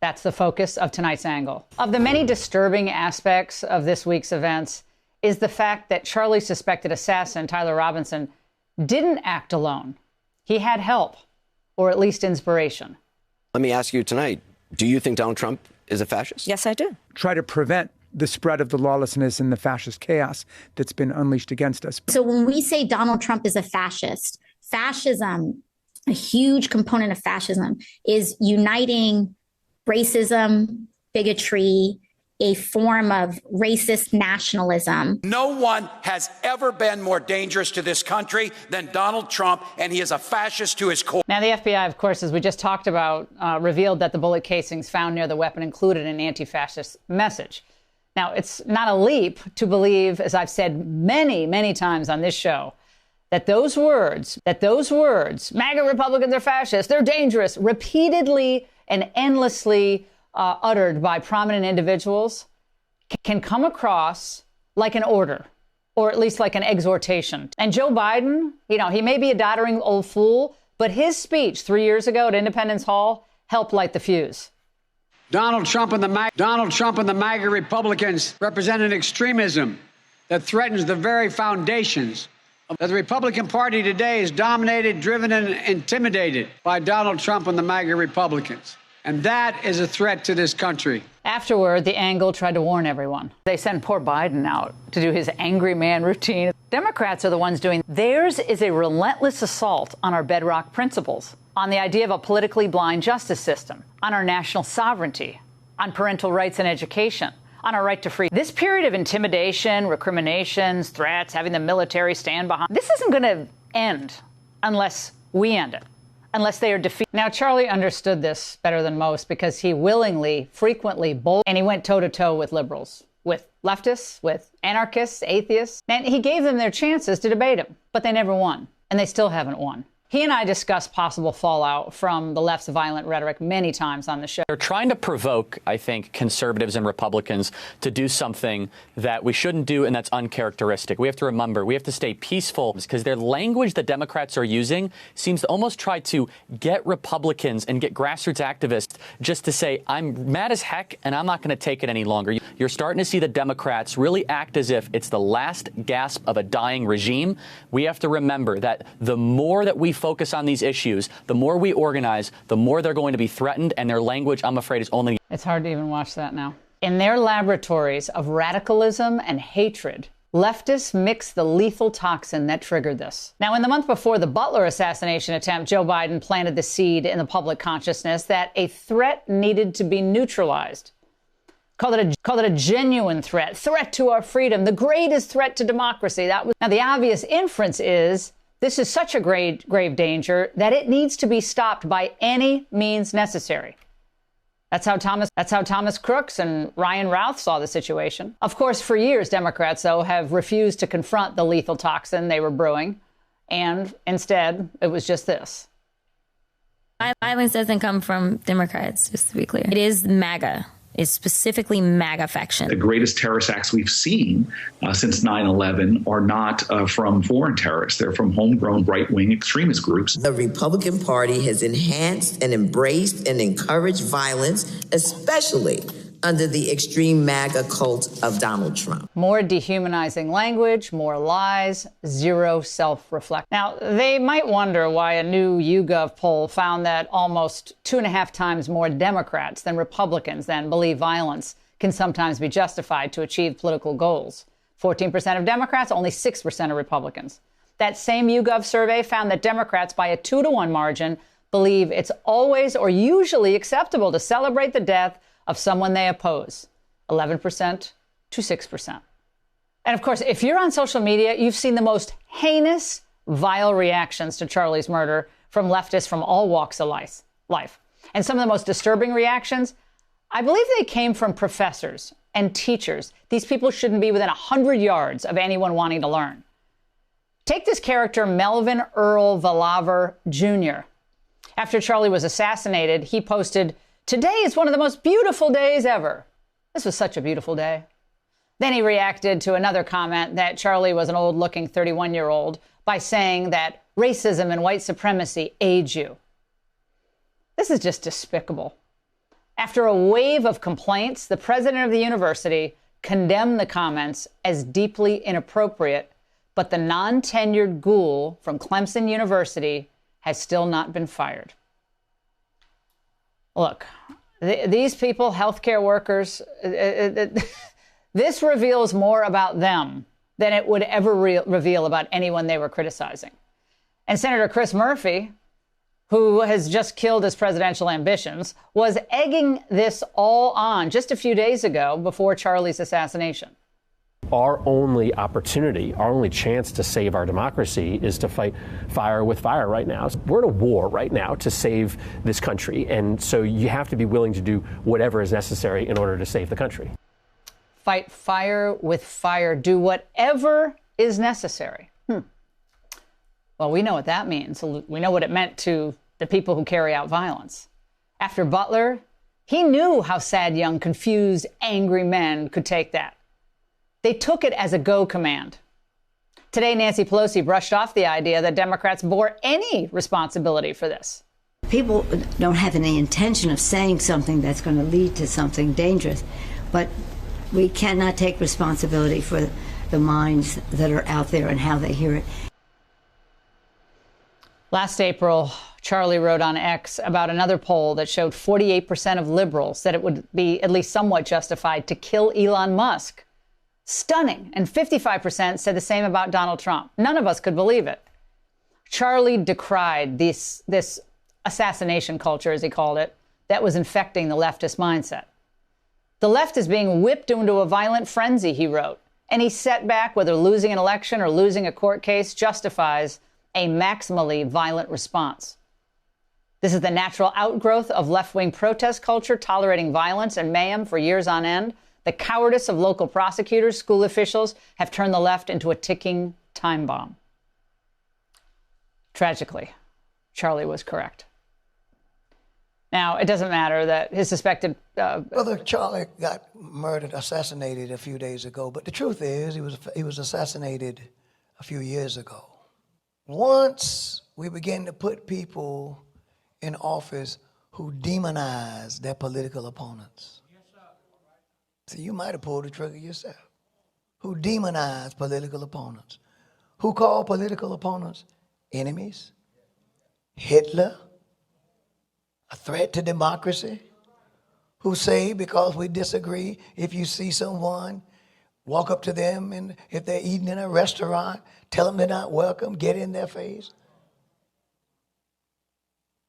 That's the focus of tonight's angle. Of the many disturbing aspects of this week's events is the fact that Charlie's suspected assassin, Tyler Robinson, didn't act alone. He had help, or at least inspiration. Let me ask you tonight, do you think Donald Trump is a fascist? Yes, I do. Try to prevent the spread of the lawlessness and the fascist chaos that's been unleashed against us. So when we say Donald Trump is a fascist, fascism, a huge component of fascism is uniting racism, bigotry, a form of racist nationalism. No one has ever been more dangerous to this country than Donald Trump, and he is a fascist to his core. Now, the FBI, of course, as we just talked about, revealed that the bullet casings found near the weapon included an anti-fascist message. Now, it's not a leap to believe, as I've said many, many times on this show, that those words, MAGA Republicans are fascists, they're dangerous, repeatedly and endlessly uttered by prominent individuals, can come across like an order, or at least like an exhortation. And Joe Biden, he may be a doddering old fool, but his speech 3 years ago at Independence Hall helped light the fuse. Donald Trump and the MAGA Republicans represent an extremism that threatens the very foundations. That the Republican Party today is dominated, driven, and intimidated by Donald Trump and the MAGA Republicans. And that is a threat to this country. Afterward, the Angle tried to warn everyone. They sent poor Biden out to do his angry man routine. Democrats are the ones doing theirs is a relentless assault on our bedrock principles, on the idea of a politically blind justice system, on our national sovereignty, on parental rights and education, on our right to free. This period of intimidation, recriminations, threats, having the military stand behind, this isn't going to end unless we end it, unless they are defeated. Now, Charlie understood this better than most because he willingly, frequently, and he went toe-to-toe with liberals, with leftists, with anarchists, atheists, and he gave them their chances to debate him, but they never won, and they still haven't won. He and I discussed possible fallout from the left's violent rhetoric many times on the show. They're trying to provoke, I think, conservatives and Republicans to do something that we shouldn't do and that's uncharacteristic. We have to remember, we have to stay peaceful because their language that Democrats are using seems to almost try to get Republicans and get grassroots activists just to say, I'm mad as heck and I'm not going to take it any longer. You're starting to see the Democrats really act as if it's the last gasp of a dying regime. We have to remember that the more that we focus on these issues, the more we organize, the more they're going to be threatened, and their language, I'm afraid, is only... It's hard to even watch that now. In their laboratories of radicalism and hatred, leftists mix the lethal toxin that triggered this. Now, in the month before the Butler assassination attempt, Joe Biden planted the seed in the public consciousness that a threat needed to be neutralized. Called it a genuine threat to our freedom, the greatest threat to democracy. Now, the obvious inference is this is such a grave danger that it needs to be stopped by any means necessary. That's how Thomas Crooks and Ryan Routh saw the situation. Of course, for years, Democrats, though, have refused to confront the lethal toxin they were brewing. And instead, it was just this. Violence doesn't come from Democrats, just to be clear. It is MAGA. Is specifically MAGA faction. The greatest terrorist acts we've seen since 9/11 are not from foreign terrorists. They're from homegrown right-wing extremist groups. The Republican Party has enhanced and embraced and encouraged violence, especially under the extreme MAGA cult of Donald Trump. More dehumanizing language, more lies, zero self-reflection. Now, they might wonder why a new YouGov poll found that almost 2.5 times more Democrats than Republicans then believe violence can sometimes be justified to achieve political goals. 14% of Democrats, only 6% of Republicans. That same YouGov survey found that Democrats, by a 2-to-1 margin, believe it's always or usually acceptable to celebrate the death of someone they oppose, 11% to 6%. And of course, if you're on social media, you've seen the most heinous, vile reactions to Charlie's murder from leftists from all walks of life. And some of the most disturbing reactions, I believe they came from professors and teachers. These people shouldn't be within 100 yards of anyone wanting to learn. Take this character, Melvin Earl Valaver Jr. After Charlie was assassinated, he posted, "Today is one of the most beautiful days ever. This was such a beautiful day." Then he reacted to another comment that Charlie was an old-looking 31-year-old by saying that racism and white supremacy age you. This is just despicable. After a wave of complaints, the president of the university condemned the comments as deeply inappropriate, but the non-tenured ghoul from Clemson University has still not been fired. Look, these people, healthcare workers, this reveals more about them than it would ever reveal about anyone they were criticizing. And Senator Chris Murphy, who has just killed his presidential ambitions, was egging this all on just a few days ago before Charlie's assassination. Our only opportunity, our only chance to save our democracy is to fight fire with fire right now. We're in a war right now to save this country, and so you have to be willing to do whatever is necessary in order to save the country. Fight fire with fire. Do whatever is necessary. Well, we know what that means. We know what it meant to the people who carry out violence. After Butler, he knew how sad, young, confused, angry men could take that. They took it as a go command. Today, Nancy Pelosi brushed off the idea that Democrats bore any responsibility for this. People don't have any intention of saying something that's going to lead to something dangerous, but we cannot take responsibility for the minds that are out there and how they hear it. Last April, Charlie wrote on X about another poll that showed 48% of liberals said it would be at least somewhat justified to kill Elon Musk. Stunning. And 55% said the same about Donald Trump. None of us could believe it. Charlie decried this assassination culture, as he called it, that was infecting the leftist mindset. The left is being whipped into a violent frenzy, he wrote. Any setback, whether losing an election or losing a court case, justifies a maximally violent response. This is the natural outgrowth of left-wing protest culture, tolerating violence and mayhem for years on end. The cowardice of local prosecutors, school officials have turned the left into a ticking time bomb. Tragically, Charlie was correct. Now, it doesn't matter that his suspected... Brother Charlie got murdered, assassinated a few days ago, but the truth is he was assassinated a few years ago. Once we begin to put people in office who demonize their political opponents, so you might have pulled the trigger yourself, who demonize political opponents, who call political opponents enemies, Hitler, a threat to democracy, who say because we disagree, if you see someone, walk up to them, and if they're eating in a restaurant, tell them they're not welcome, get in their face.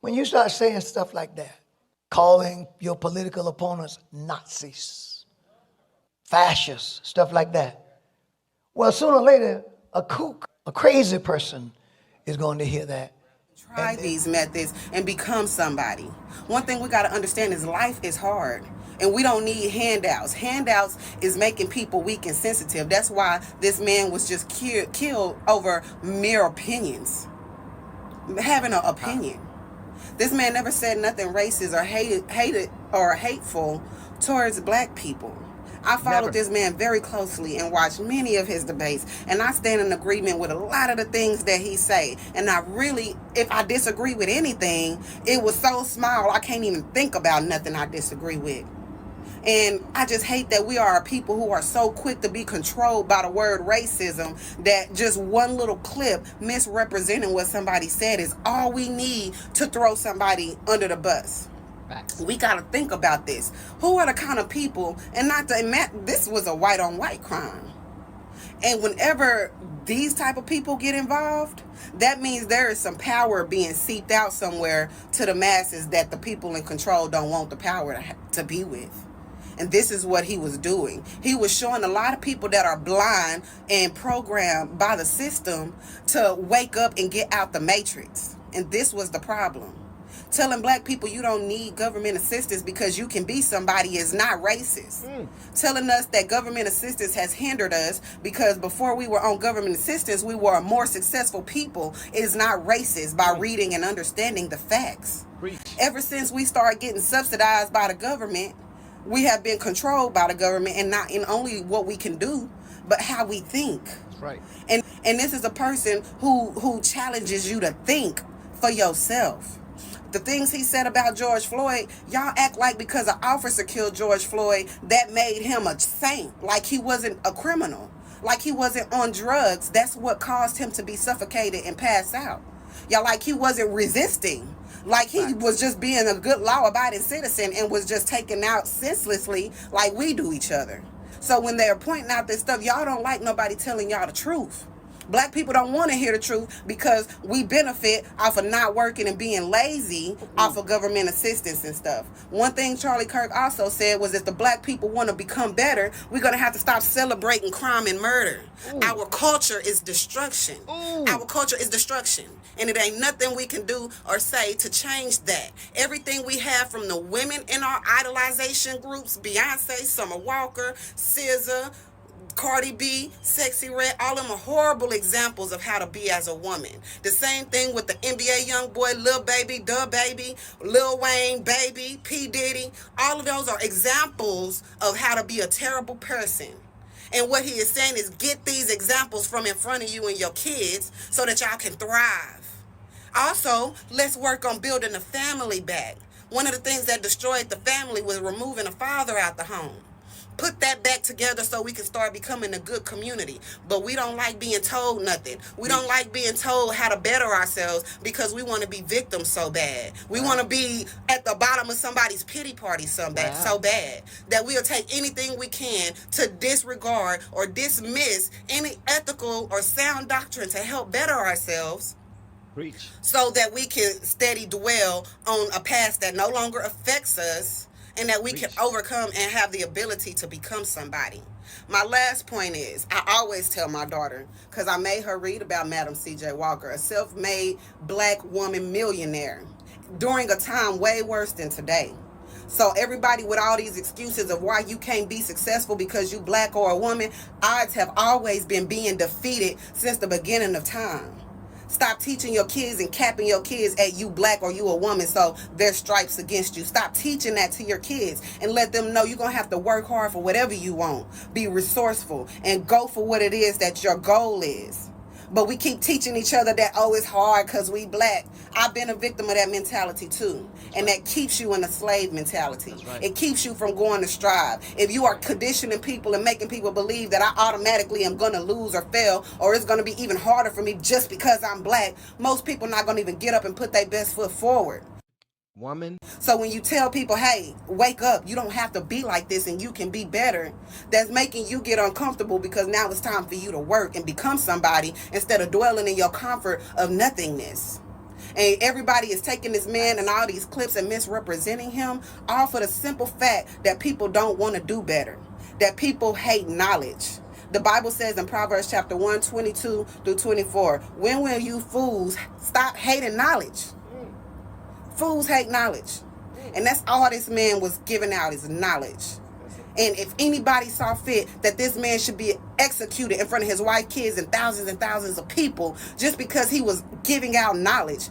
When you start saying stuff like that, calling your political opponents Nazis, fascists, stuff like that, well, sooner or later, a kook, a crazy person is going to hear that. Try these methods and become somebody. One thing we got to understand is life is hard. And we don't need handouts. Handouts is making people weak and sensitive. That's why this man was just killed over mere opinions. Having an opinion. This man never said nothing racist or hated or hateful towards black people. I followed this man very closely and watched many of his debates, and I stand in agreement with a lot of the things that he say. And I really, if I disagree with anything, it was so small I can't even think about nothing I disagree with. And I just hate that we are a people who are so quick to be controlled by the word racism that just one little clip misrepresenting what somebody said is all we need to throw somebody under the bus. We got to think about this. Who are the kind of people, and not to admit, this was a white on white crime. And whenever these type of people get involved, that means there is some power being seeped out somewhere to the masses that the people in control don't want the power to be with. And this is what he was doing. He was showing a lot of people that are blind and programmed by the system to wake up and get out the matrix. And this was the problem. Telling black people you don't need government assistance because you can be somebody is not racist. Telling us that government assistance has hindered us because before we were on government assistance, we were a more successful people is not racist by reading and understanding the facts. Ever since we started getting subsidized by the government, we have been controlled by the government, and not in only what we can do, but how we think. That's right. And this is a person who challenges you to think for yourself. The things he said about George Floyd, y'all act like because an officer killed George Floyd, that made him a saint, like he wasn't a criminal, like he wasn't on drugs. That's what caused him to be suffocated and pass out. Y'all like he wasn't resisting, like he was just being a good law-abiding citizen and was just taken out senselessly like we do each other. So when they're pointing out this stuff, y'all don't like nobody telling y'all the truth. Black people don't want to hear the truth because we benefit off of not working and being lazy off of government assistance and stuff. One thing Charlie Kirk also said was if the black people want to become better, we're going to have to stop celebrating crime and murder. Our culture is destruction. Our culture is destruction. And it ain't nothing we can do or say to change that. Everything we have from the women in our idolization groups, Beyonce, Summer Walker, SZA, Cardi B, Sexy Red, all of them are horrible examples of how to be as a woman. The same thing with the NBA young boy, Lil Baby, Da Baby, Lil Wayne, Baby, P. Diddy. All of those are examples of how to be a terrible person. And what he is saying is get these examples from in front of you and your kids so that y'all can thrive. Also, let's work on building the family back. One of the things that destroyed the family was removing a father out the home. Put that back together so we can start becoming a good community. But we don't like being told nothing. We don't like being told how to better ourselves because we want to be victims so bad. We want to be at the bottom of somebody's pity party so bad that we'll take anything we can to disregard or dismiss any ethical or sound doctrine to help better ourselves. Preach. So that we can steady dwell on a past that no longer affects us and that we can overcome and have the ability to become somebody. My last point is, I always tell my daughter, because I made her read about Madam C.J. Walker, a self-made black woman millionaire, during a time way worse than today. So everybody with all these excuses of why you can't be successful because you black or a woman, odds have always been being defeated since the beginning of time. Stop teaching your kids and capping your kids at you black or you a woman so there's stripes against you. Stop teaching that to your kids and let them know you're going to have to work hard for whatever you want. Be resourceful and go for what it is that your goal is. But we keep teaching each other that, oh, it's hard because we black. I've been a victim of that mentality too. And that keeps you in a slave mentality. It keeps you from going to strive. If you are conditioning people and making people believe that I automatically am going to lose or fail, or it's going to be even harder for me just because I'm black, most people not going to even get up and put their best foot forward. Woman. So when you tell people, hey, wake up, you don't have to be like this and you can be better, that's making you get uncomfortable because now it's time for you to work and become somebody instead of dwelling in your comfort of nothingness. And everybody is taking this man and all these clips and misrepresenting him, all for the simple fact that people don't want to do better, that people hate knowledge. The Bible says in Proverbs chapter 1, 22 through 24, when will you fools stop hating knowledge? Fools hate knowledge. And that's all this man was giving out is knowledge. And if anybody saw fit that this man should be executed in front of his wife, kids, and thousands of people just because he was giving out knowledge,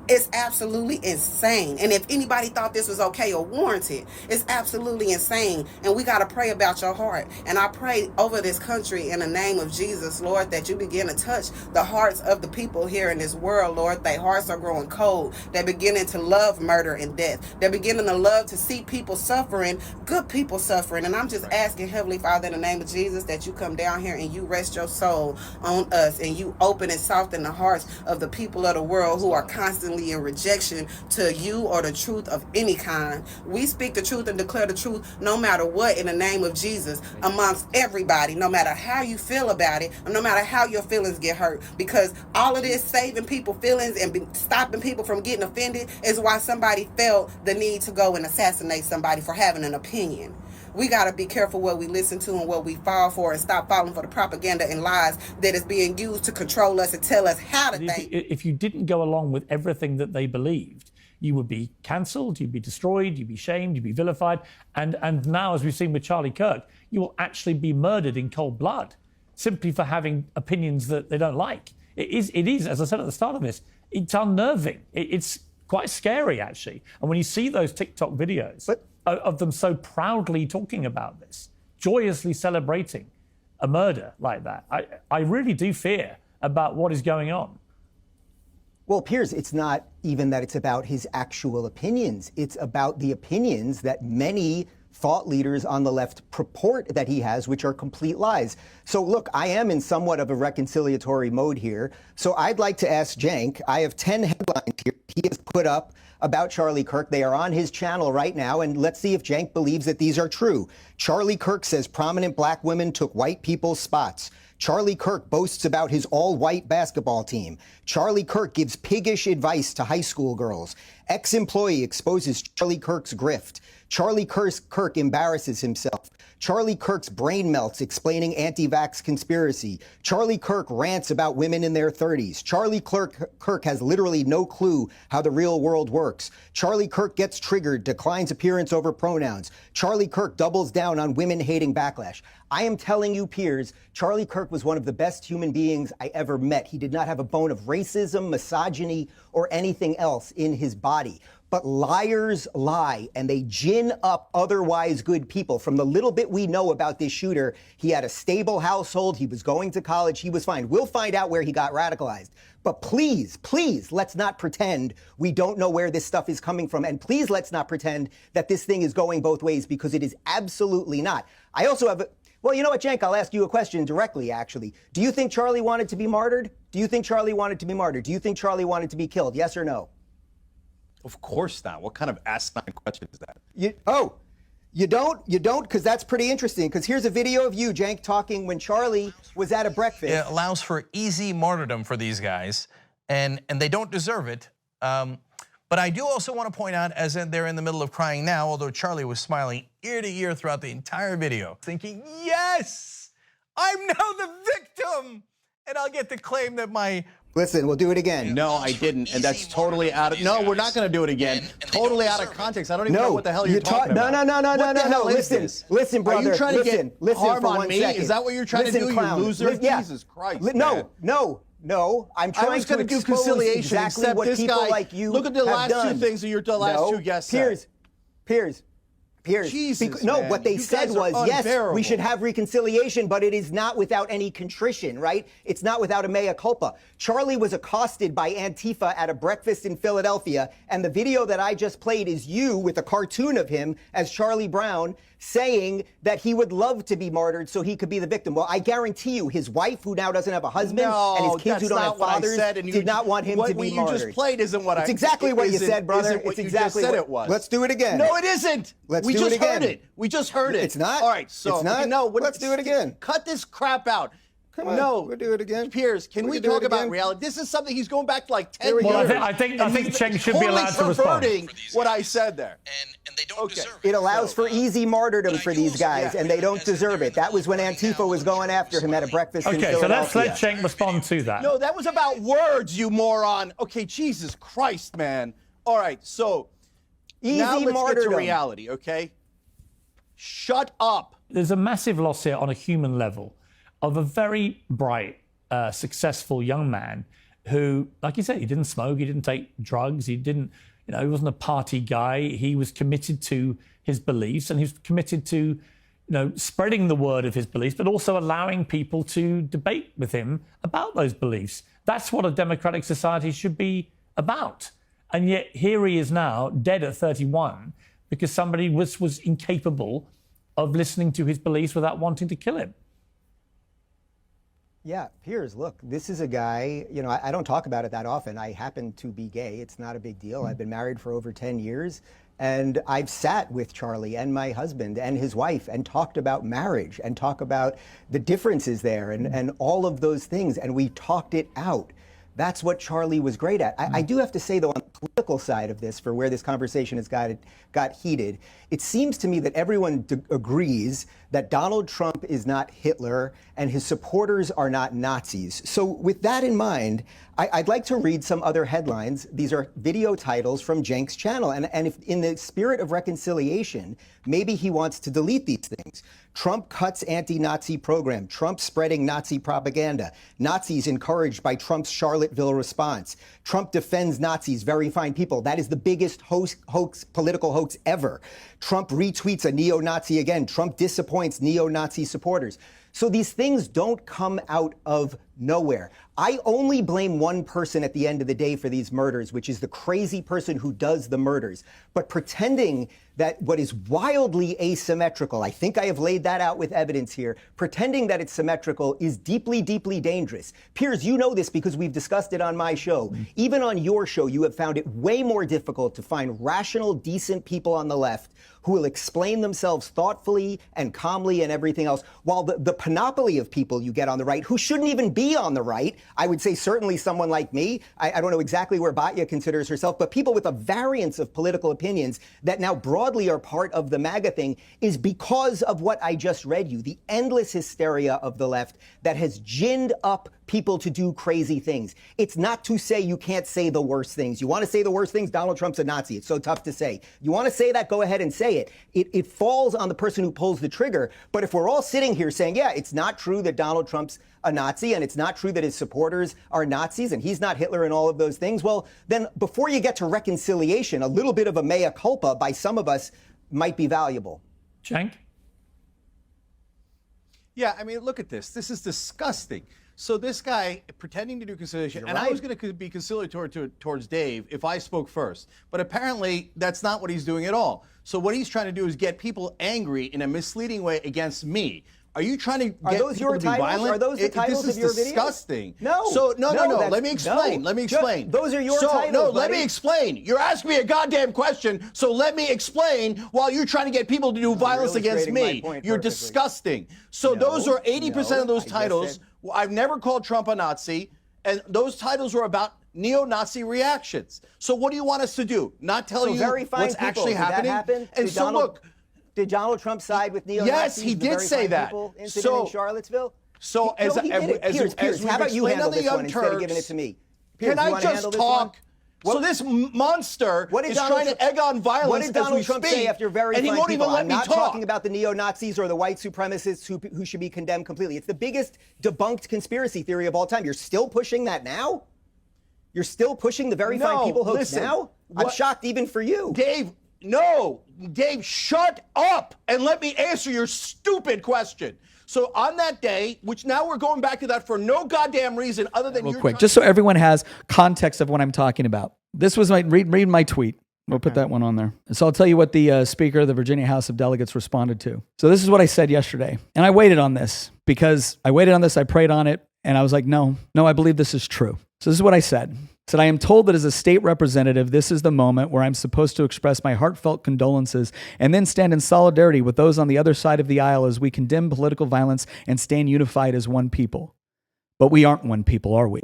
it's absolutely insane. And if anybody thought this was okay or warranted, it's absolutely insane. And we got to pray about your heart. And I pray over this country in the name of Jesus, Lord, that you begin to touch the hearts of the people here in this world, Lord. Their hearts are growing cold. They're beginning to love murder and death. They're beginning to love to see people suffering, good people suffering. And I'm just asking, Heavenly Father, in the name of Jesus, that you come down here and you rest your soul on us and you open and soften the hearts of the people of the world who are constantly in rejection to you or the truth of any kind. We speak the truth and declare the truth no matter what in the name of Jesus amongst everybody, no matter how you feel about it, or no matter how your feelings get hurt, because all of this saving people's feelings and stopping people from getting offended is why somebody felt the need to go and assassinate somebody for having an opinion. We got to be careful what we listen to and what we fall for and stop falling for the propaganda and lies that is being used to control us and tell us how to think. If you didn't go along with everything that they believed, you would be cancelled, you'd be destroyed, you'd be shamed, you'd be vilified. And now, as we've seen with Charlie Kirk, you will actually be murdered in cold blood simply for having opinions that they don't like. It is, as I said at the start of this, it's unnerving. It's quite scary, actually. And when you see those TikTok videos of them so proudly talking about this, joyously celebrating a murder like that, I really do fear about what is going on. Well, Piers, it's not even that it's about his actual opinions. It's about the opinions that many thought leaders on the left purport that he has, which are complete lies. So look, I am in somewhat of a reconciliatory mode here. So I'd like to ask Cenk, I have 10 headlines here he has put up about Charlie Kirk. They are on his channel right now, and let's see if Cenk believes that these are true. Charlie Kirk says prominent black women took white people's spots. Charlie Kirk boasts about his all-white basketball team. Charlie Kirk gives piggish advice to high school girls. Ex-employee exposes Charlie Kirk's grift. Charlie Kirk embarrasses himself. Charlie Kirk's brain melts explaining anti-vax conspiracy. Charlie Kirk rants about women in their 30s. Charlie Kirk has literally no clue how the real world works. Charlie Kirk gets triggered, declines appearance over pronouns. Charlie Kirk doubles down on women-hating backlash. I am telling you, Piers, Charlie Kirk was one of the best human beings I ever met. He did not have a bone of racism, misogyny, or anything else in his body. But liars lie, and they gin up otherwise good people. From the little bit we know about this shooter, he had a stable household, he was going to college, he was fine. We'll find out where he got radicalized. But please, please, let's not pretend we don't know where this stuff is coming from. And please, let's not pretend that this thing is going both ways, because it is absolutely not. I also have well, you know what, Cenk, I'll ask you a question directly, actually. Do you think Charlie wanted to be martyred? Do you think Charlie wanted to be martyred? Do you think Charlie wanted to be killed? Yes or no? Of course not. What kind of asinine question is that? You don't? You don't? Because that's pretty interesting. Because here's a video of you, Cenk, talking when Charlie was at a breakfast. It allows for easy martyrdom for these guys, and they don't deserve it. But I do also want to point out, as they're in the middle of crying now, although Charlie was smiling ear to ear throughout the entire video, thinking, yes, I'm now the victim, and I'll get to claim that my... Listen, we'll do it again. No, I didn't, and that's totally out of... No, we're not going to do it again. Totally out of context. I don't even know what the hell you're talking about. No. Listen, brother. Are you trying to get harm on me? Second. Is that what you're trying to do, you loser? Jesus Christ, No, I'm trying to do conciliation, exactly what this people guy, like you look at the last done. two things of your last two guests said. Piers. Jesus, no, man. what they said was, yes, we should have reconciliation, but it is not without any contrition, right? It's not without a mea culpa. Charlie was accosted by Antifa at a breakfast in Philadelphia, and the video that I just played is you with a cartoon of him as Charlie Brown saying that he would love to be martyred so he could be the victim. Well, I guarantee you, his wife, who now doesn't have a husband, and his kids who don't have fathers, did not want him to be martyred. What you just played isn't what It's exactly what you said, brother. It's exactly what it was. Let's do it again. No, it isn't. We just heard it. We just heard it. It's not? All right, so it's not? No, let's do it again. Cut this crap out. Come on, no, we'll do it again. Piers, can we talk about reality? This is something he's going back to like 10 years. Well, I think Cenk should be allowed to respond. What I said there. And they don't deserve it. It allows for easy martyrdom for these guys, and they don't deserve it. That was when Antifa was going after him at a breakfast in Philadelphia. Okay, so let's let Cenk respond to that. No, that was about words, you moron. Okay, Jesus Christ, man. All right, so now let's get to reality, okay? Shut up. There's a massive loss here on a human level of a very bright, successful young man who, like you said, he didn't smoke, he didn't take drugs, he didn't, he wasn't a party guy. He was committed to his beliefs, and he was committed to, spreading the word of his beliefs, but also allowing people to debate with him about those beliefs. That's what a democratic society should be about. And yet here he is now, dead at 31, because somebody was incapable of listening to his beliefs without wanting to kill him. Yeah, Piers, look, this is a guy, I don't talk about it that often. I happen to be gay. It's not a big deal. I've been married for over 10 years, and I've sat with Charlie and my husband and his wife and talked about marriage and talk about the differences there and all of those things, and we talked it out. That's what Charlie was great at. I do have to say, though, on the political side of this, for where this conversation has got heated, it seems to me that everyone agrees that Donald Trump is not Hitler and his supporters are not Nazis. So with that in mind, I'd like to read some other headlines. These are video titles from Cenk's channel. And if in the spirit of reconciliation, maybe he wants to delete these things. Trump cuts anti-Nazi program. Trump spreading Nazi propaganda. Nazis encouraged by Trump's Charlottesville response. Trump defends Nazis, very fine people. That is the biggest political hoax ever. Trump retweets a neo-Nazi again. Trump disappoints neo-Nazi supporters. So these things don't come out of nowhere. I only blame one person at the end of the day for these murders, which is the crazy person who does the murders. But pretending that what is wildly asymmetrical, I think I have laid that out with evidence here, pretending that it's symmetrical is deeply, deeply dangerous. Piers, you know this because we've discussed it on my show. Even on your show, you have found it way more difficult to find rational, decent people on the left who will explain themselves thoughtfully and calmly and everything else, while the panoply of people you get on the right who shouldn't even be on the right, I would say certainly someone like me, I don't know exactly where Batya considers herself, but people with a variance of political opinions that now broadly are part of the MAGA thing is because of what I just read you, the endless hysteria of the left that has ginned up people to do crazy things. It's not to say you can't say the worst things. You want to say the worst things? Donald Trump's a Nazi. It's so tough to say. You want to say that? Go ahead and say it. It falls on the person who pulls the trigger. But if we're all sitting here saying, yeah, it's not true that Donald Trump's a Nazi and it's not true that his supporters are Nazis and he's not Hitler and all of those things, well, then before you get to reconciliation, a little bit of a mea culpa by some of us might be valuable. Cenk? Yeah, I mean, look at this. This is disgusting. So this guy pretending to do conciliation, and I was going to be conciliatory towards Dave if I spoke first, but apparently that's not what he's doing at all. So what he's trying to do is get people angry in a misleading way against me. Are you trying to get those people your to be titles? violent? Are those the titles this of your is videos? disgusting. No. So no. Let me that's- explain. no. Let me explain. Those are your so, titles. No, buddy. let me explain. You're asking me a goddamn question, so let me explain while you're trying to get people to do violence against me. You're disgusting. So those are 80% of those titles. I've never called Trump a Nazi, and those titles were about neo-Nazi reactions. So what do you want us to do? Not tell you what's actually happening? Did that happen? And so look. Did Donald Trump side with neo-Nazis? Yes, he did say that. Incident in Charlottesville? So as we've how about you handle this one instead of giving it to me? Can I just talk? So this monster is trying to egg on violence. What did Donald Trump say after very and he won't even let me talk? I'm not talking about the neo-Nazis or the white supremacists who should be condemned completely. It's the biggest debunked conspiracy theory of all time. You're still pushing that now? You're still pushing the very fine people hoax now? I'm shocked even for you. Dave, shut up and let me answer your stupid question. So on that day, which now we're going back to that for no goddamn reason other than real quick, just so everyone has context of what I'm talking about. This was read my tweet. We'll put that one on there. So I'll tell you what the Speaker of the Virginia House of Delegates responded to. So this is what I said yesterday. And I waited on this because I prayed on it, and I was like, no, I believe this is true. So this is what I said. Said, I am told that as a state representative, this is the moment where I'm supposed to express my heartfelt condolences and then stand in solidarity with those on the other side of the aisle as we condemn political violence and stand unified as one people. But we aren't one people, are we?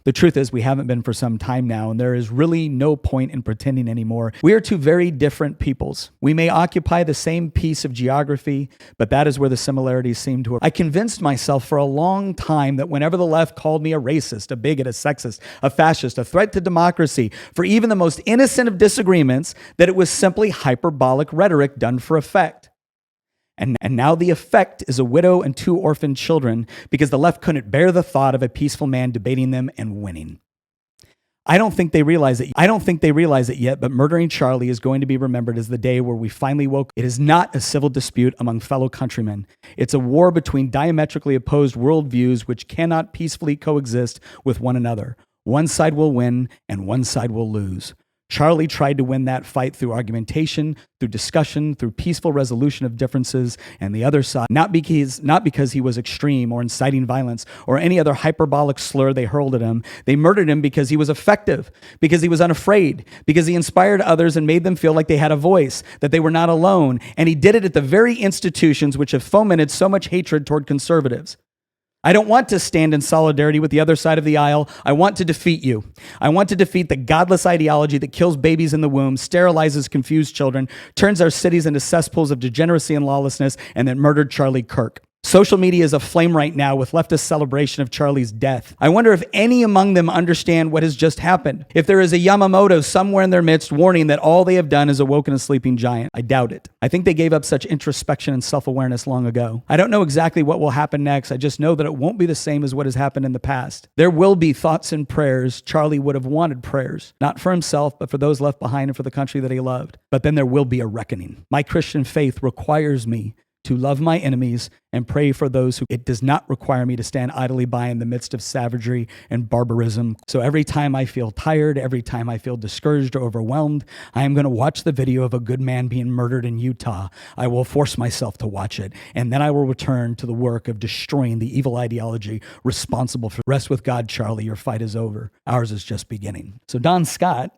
The truth is we haven't been for some time now, and there is really no point in pretending anymore. We are two very different peoples. We may occupy the same piece of geography, but that is where the similarities seem to. I convinced myself for a long time that whenever the left called me a racist, a bigot, a sexist, a fascist, a threat to democracy, for even the most innocent of disagreements, that it was simply hyperbolic rhetoric done for effect. And now the effect is a widow and 2 orphaned children because the left couldn't bear the thought of a peaceful man debating them and winning. I don't think they realize it yet, but murdering Charlie is going to be remembered as the day where we finally woke. It is not a civil dispute among fellow countrymen. It's a war between diametrically opposed worldviews which cannot peacefully coexist with one another. One side will win and one side will lose. Charlie tried to win that fight through argumentation, through discussion, through peaceful resolution of differences, and the other side, not because he was extreme or inciting violence or any other hyperbolic slur they hurled at him. They murdered him because he was effective, because he was unafraid, because he inspired others and made them feel like they had a voice, that they were not alone. And he did it at the very institutions which have fomented so much hatred toward conservatives. I don't want to stand in solidarity with the other side of the aisle. I want to defeat you. I want to defeat the godless ideology that kills babies in the womb, sterilizes confused children, turns our cities into cesspools of degeneracy and lawlessness, and that murdered Charlie Kirk. Social media is aflame right now with leftist celebration of Charlie's death. I wonder if any among them understand what has just happened. If there is a Yamamoto somewhere in their midst warning that all they have done is awoken a sleeping giant. I doubt it. I think they gave up such introspection and self-awareness long ago. I don't know exactly what will happen next. I just know that it won't be the same as what has happened in the past. There will be thoughts and prayers. Charlie would have wanted prayers, not for himself, but for those left behind and for the country that he loved. But then there will be a reckoning. My Christian faith requires me to love my enemies and pray for those who it does not require me to stand idly by in the midst of savagery and barbarism. So every time I feel tired, every time I feel discouraged or overwhelmed, I am going to watch the video of a good man being murdered in Utah. I will force myself to watch it, and then I will return to the work of destroying the evil ideology responsible for rest with God, Charlie. Your fight is over. Ours is just beginning. So Don Scott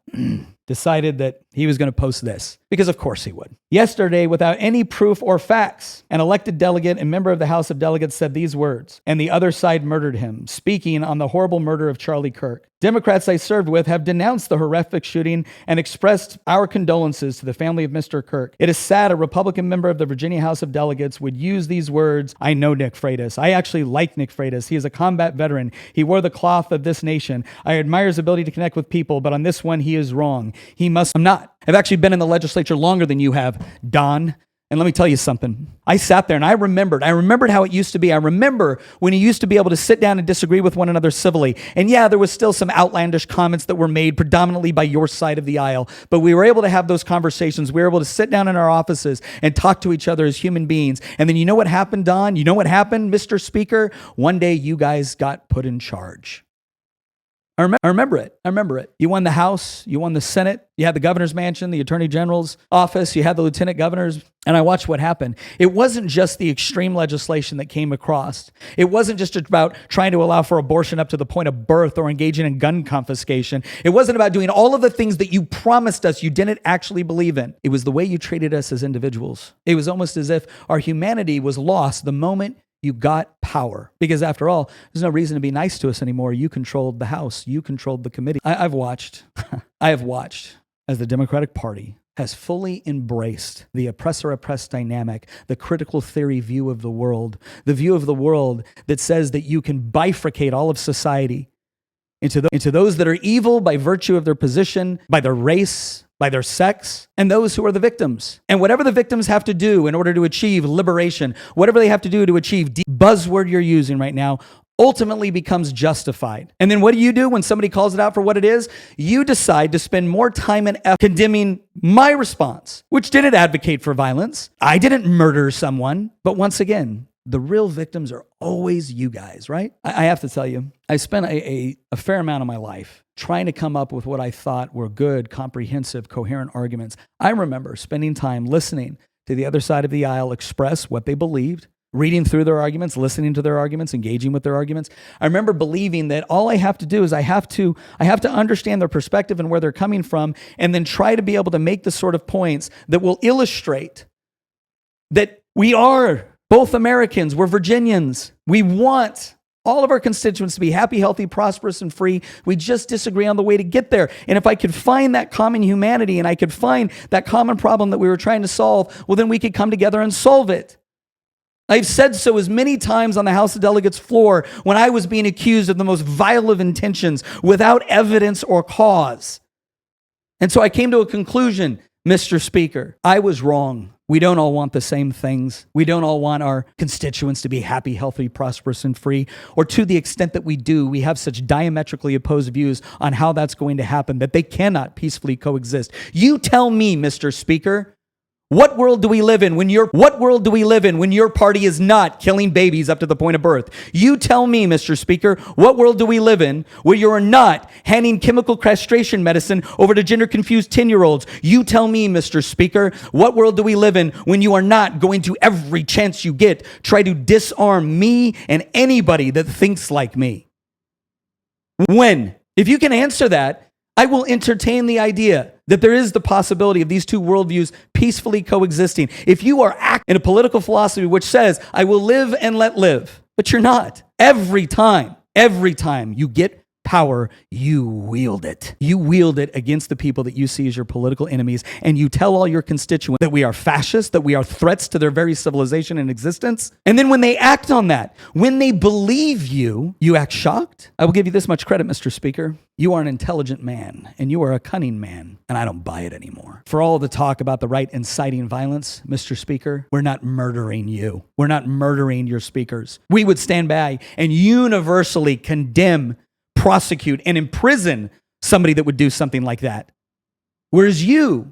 decided that he was going to post this, because of course he would. Yesterday, without any proof or facts, an elected delegate and member of the House of Delegates said these words, "And the other side murdered him," speaking on the horrible murder of Charlie Kirk. Democrats I served with have denounced the horrific shooting and expressed our condolences to the family of Mr. Kirk. It is sad a Republican member of the Virginia House of Delegates would use these words. I know Nick Freitas. I actually like Nick Freitas. He is a combat veteran. He wore the cloth of this nation. I admire his ability to connect with people, but on this one, he is wrong. He must not. I've actually been in the legislature longer than you have, Don. And let me tell you something. I sat there and I remembered how it used to be. I remember when you used to be able to sit down and disagree with one another civilly. And yeah, there was still some outlandish comments that were made predominantly by your side of the aisle. But we were able to have those conversations. We were able to sit down in our offices and talk to each other as human beings. And then you know what happened, Don? You know what happened, Mr. Speaker? One day you guys got put in charge. I remember it. You won the House. You won the Senate. You had the governor's mansion, the attorney general's office. You had the lieutenant governors. And I watched what happened. It wasn't just the extreme legislation that came across. It wasn't just about trying to allow for abortion up to the point of birth or engaging in gun confiscation. It wasn't about doing all of the things that you promised us you didn't actually believe in. It was the way you treated us as individuals. It was almost as if our humanity was lost the moment you got power. Because after all, there's no reason to be nice to us anymore. You controlled the House. You controlled the committee. I have watched as the Democratic Party has fully embraced the oppressor-oppressed dynamic, the critical theory view of the world, the view of the world that says that you can bifurcate all of society into those that are evil by virtue of their position, by their race, by their sex, and those who are the victims. And whatever the victims have to do in order to achieve liberation, whatever they have to do to achieve buzzword you're using right now, ultimately becomes justified. And then what do when somebody calls it out for what it is? You decide to spend more time and effort condemning my response, which didn't advocate for violence. I didn't murder someone. But once again, the real victims are always you guys, right? I have to tell you, I spent a fair amount of my life trying to come up with what I thought were good, comprehensive, coherent arguments. I remember spending time listening to the other side of the aisle express what they believed, reading through their arguments, listening to their arguments, engaging with their arguments. I remember believing that all I have to do is I have to understand their perspective and where they're coming from, and then try to be able to make the sort of points that will illustrate that we are both Americans, we're Virginians. We want all of our constituents to be happy, healthy, prosperous, and free. We just disagree on the way to get there. And if I could find that common humanity and I could find that common problem that we were trying to solve, well, then we could come together and solve it. I've said so as many times on the House of Delegates floor when I was being accused of the most vile of intentions without evidence or cause. And so I came to a conclusion, Mr. Speaker. I was wrong. We don't all want the same things. We don't all want our constituents to be happy, healthy, prosperous, and free. Or to the extent that we do, we have such diametrically opposed views on how that's going to happen that they cannot peacefully coexist. You tell me, Mr. Speaker, what world do we live in when your party is not killing babies up to the point of birth? You tell me, Mr. Speaker, what world do we live in where you are not handing chemical castration medicine over to gender-confused 10-year-olds? You tell me, Mr. Speaker, what world do we live in when you are not going to every chance you get try to disarm me and anybody that thinks like me? When? If you can answer that, I will entertain the idea that there is the possibility of these two worldviews peacefully coexisting. If you are acting in a political philosophy which says, I will live and let live, but you're not. Every time you get power, you wield it. You wield it against the people that you see as your political enemies, and you tell all your constituents that we are fascists, that we are threats to their very civilization and existence. And then when they act on that, when they believe you, you act shocked. I will give you this much credit, Mr. Speaker. You are an intelligent man, and you are a cunning man, and I don't buy it anymore. For all the talk about the right inciting violence, Mr. Speaker, we're not murdering you. We're not murdering your speakers. We would stand by and universally condemn, prosecute, and imprison somebody that would do something like that. Whereas you,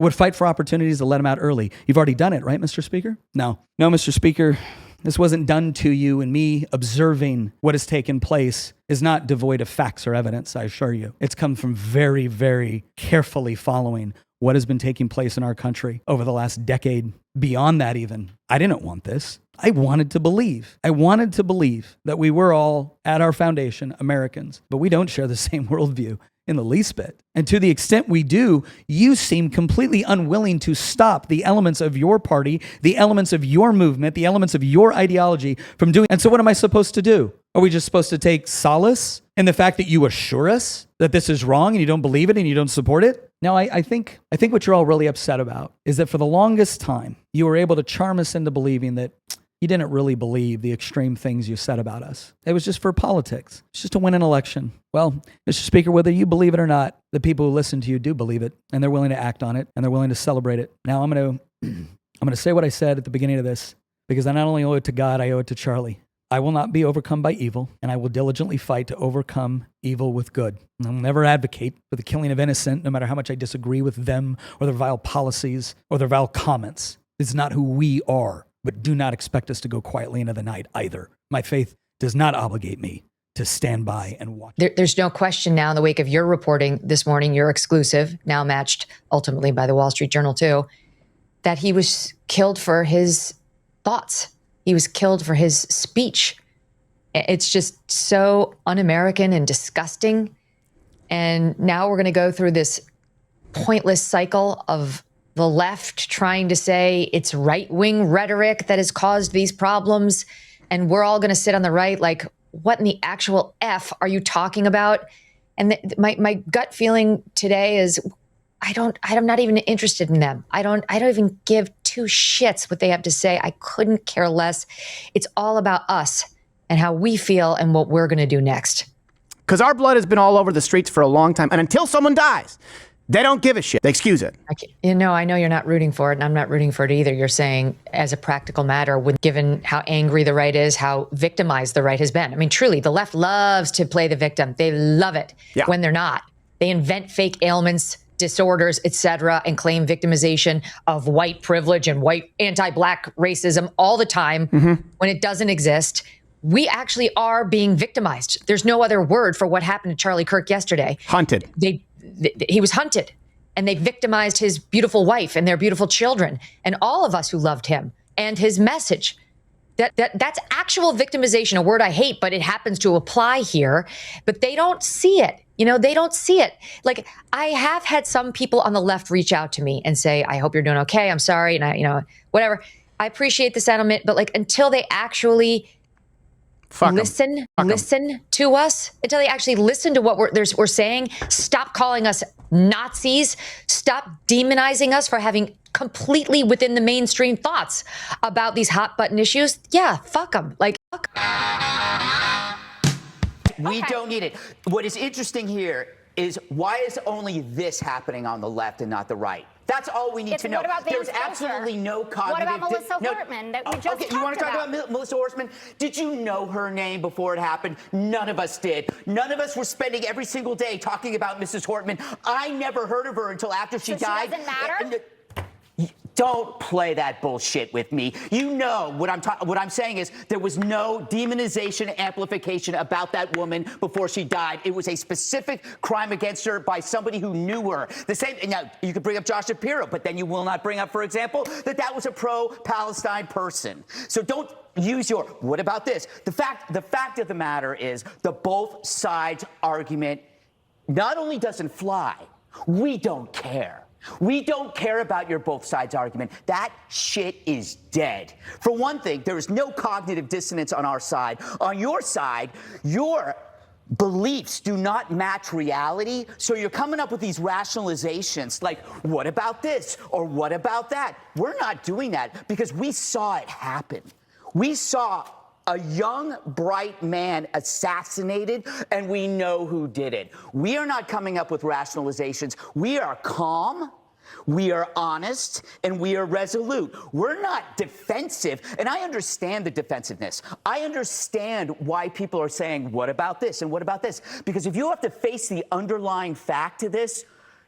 would fight for opportunities to let him out early. You've already done it, right, Mr. Speaker? No, Mr. Speaker. This wasn't done to you, and me observing what has taken place is not devoid of facts or evidence, I assure you. It's come from very, very carefully following what has been taking place in our country over the last decade, beyond that even. I didn't want this. I wanted to believe. I wanted to believe that we were all, at our foundation, Americans, but we don't share the same worldview in the least bit. And to the extent we do, you seem completely unwilling to stop the elements of your party, the elements of your movement, the elements of your ideology from doing. And so what am I supposed to do? Are we just supposed to take solace in the fact that you assure us that this is wrong and you don't believe it and you don't support it? Now, I think what you're all really upset about is that for the longest time, you were able to charm us into believing that you didn't really believe the extreme things you said about us. It was just for politics. It's just to win an election. Well, Mr. Speaker, whether you believe it or not, the people who listen to you do believe it, and they're willing to act on it, and they're willing to celebrate it. Now, I'm going to say what I said at the beginning of this, because I not only owe it to God, I owe it to Charlie. I will not be overcome by evil, and I will diligently fight to overcome evil with good. I'll never advocate for the killing of innocent, no matter how much I disagree with them or their vile policies or their vile comments. It's not who we are. But do not expect us to go quietly into the night either. My faith does not obligate me to stand by and watch. There's no question now in the wake of your reporting this morning, your exclusive, now matched ultimately by the Wall Street Journal too, that he was killed for his thoughts. He was killed for his speech. It's just so un-American and disgusting. And now we're going to go through this pointless cycle of the left trying to say it's right-wing rhetoric that has caused these problems. And we're all going to sit on the right like, what in the actual F are you talking about? And my gut feeling today is I'm not even interested in them. I don't even give two shits what they have to say. I couldn't care less. It's all about us and how we feel and what we're going to do next. Because our blood has been all over the streets for a long time. And until someone dies, they don't give a shit. They excuse it. I know you're not rooting for it, and I'm not rooting for it either. You're saying, as a practical matter, given how angry the right is, how victimized the right has been. I mean, truly, the left loves to play the victim. They love it when they're not. They invent fake ailments, disorders, etc., and claim victimization of white privilege and white anti-black racism all the time when it doesn't exist. We actually are being victimized. There's no other word for what happened to Charlie Kirk yesterday. Hunted. He was hunted, and they victimized his beautiful wife and their beautiful children and all of us who loved him and his message. That's actual victimization, a word I hate, but it happens to apply here. But they don't see it. They don't see it. Like, I have had some people on the left reach out to me and say, I hope you're doing okay. I'm sorry. And whatever. I appreciate the sentiment, but until they actually listen to us, until they actually listen to what we're saying, stop calling us Nazis, stop demonizing us for having completely within the mainstream thoughts about these hot button issues. Yeah, fuck them. Fuck. We don't need it. What is interesting here is, why is only this happening on the left and not the right? That's all we need to know. There's absolutely no cognitive... What about Melissa Hortman that we just talked about? You want to talk about Melissa Hortman? Did you know her name before it happened? None of us did. None of us were spending every single day talking about Mrs. Hortman. I never heard of her until after she died. She doesn't matter? Don't play that bullshit with me. You know what I'm saying is, there was no demonization, amplification about that woman before she died. It was a specific crime against her by somebody who knew her. The same. Now, you could bring up Josh Shapiro, but then you will not bring up, for example, that was a pro-Palestine person. So don't use your, what about this? The fact of the matter is, the both sides argument not only doesn't fly, we don't care. We don't care about your both sides argument. That shit is dead. For one thing, there is no cognitive dissonance on our side. On your side, your beliefs do not match reality, so you're coming up with these rationalizations like, what about this or what about that? We're not doing that because we saw it happen. We saw a young, bright man assassinated, and we know who did it. We are not coming up with rationalizations. We are calm, we are honest, and we are resolute. We're not defensive, and I understand the defensiveness. I understand why people are saying, what about this and what about this? Because if you have to face the underlying fact to this,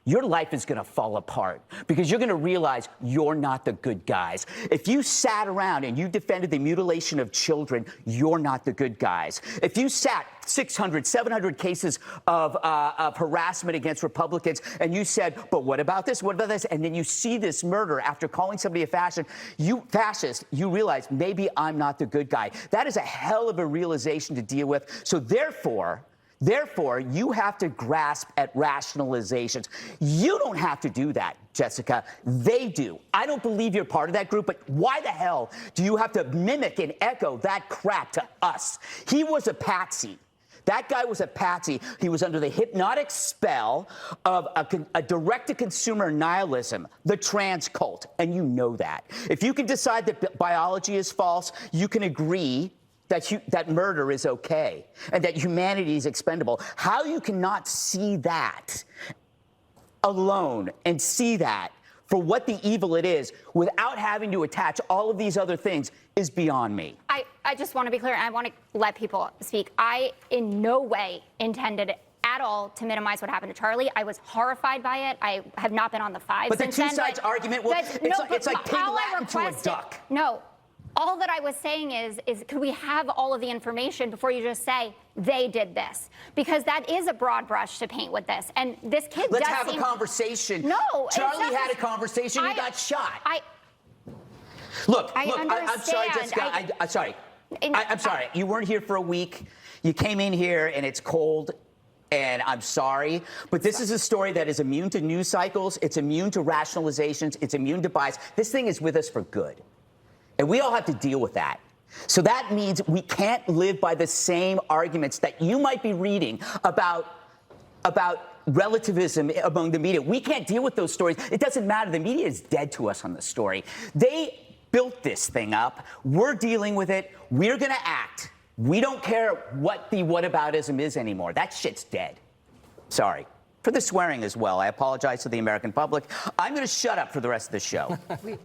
your life is going to fall apart because you're going to realize you're not the good guys. If you sat around and you defended the mutilation of children, you're not the good guys. If you sat 600, 700 cases of harassment against Republicans and you said, but what about this? What about this? And then you see this murder after calling somebody a fascist, you realize maybe I'm not the good guy. That is a hell of a realization to deal with. So therefore, you have to grasp at rationalizations. You don't have to do that, Jessica. They do. I don't believe you're part of that group, but why the hell do you have to mimic and echo that crap to us? He was a patsy. That guy was a patsy. He was under the hypnotic spell of a direct-to-consumer nihilism, the trans cult, and you know that. If you can decide that biology is false, you can agree that murder is okay and that humanity is expendable. How you cannot see that alone and see that for what the evil it is without having to attach all of these other things is beyond me. I just want to be clear, and I want to let people speak. I in no way intended at all to minimize what happened to Charlie. I was horrified by it. I have not been on the five but since the two then. sides argument, well, it's like pig Latin to a duck. No. All that I was saying is could we have all of the information before you just say they did this? Because that is a broad brush to paint with this. And this kid Let's does have a conversation. No. Charlie had a conversation. He got shot. I understand. I'm sorry, Jessica. I'm sorry. I'm sorry. You weren't here for a week. You came in here and it's cold. And I'm sorry, but this is a story that is immune to news cycles. It's immune to rationalizations. It's immune to bias. This thing is with us for good. And we all have to deal with that. So that means we can't live by the same arguments that you might be reading about relativism among the media. We can't deal with those stories. It doesn't matter. The media is dead to us on this story. They built this thing up. We're dealing with it. We're going to act. We don't care what the whataboutism is anymore. That shit's dead. Sorry. For the swearing as well. I apologize to the American public. I'm going to shut up for the rest of the show.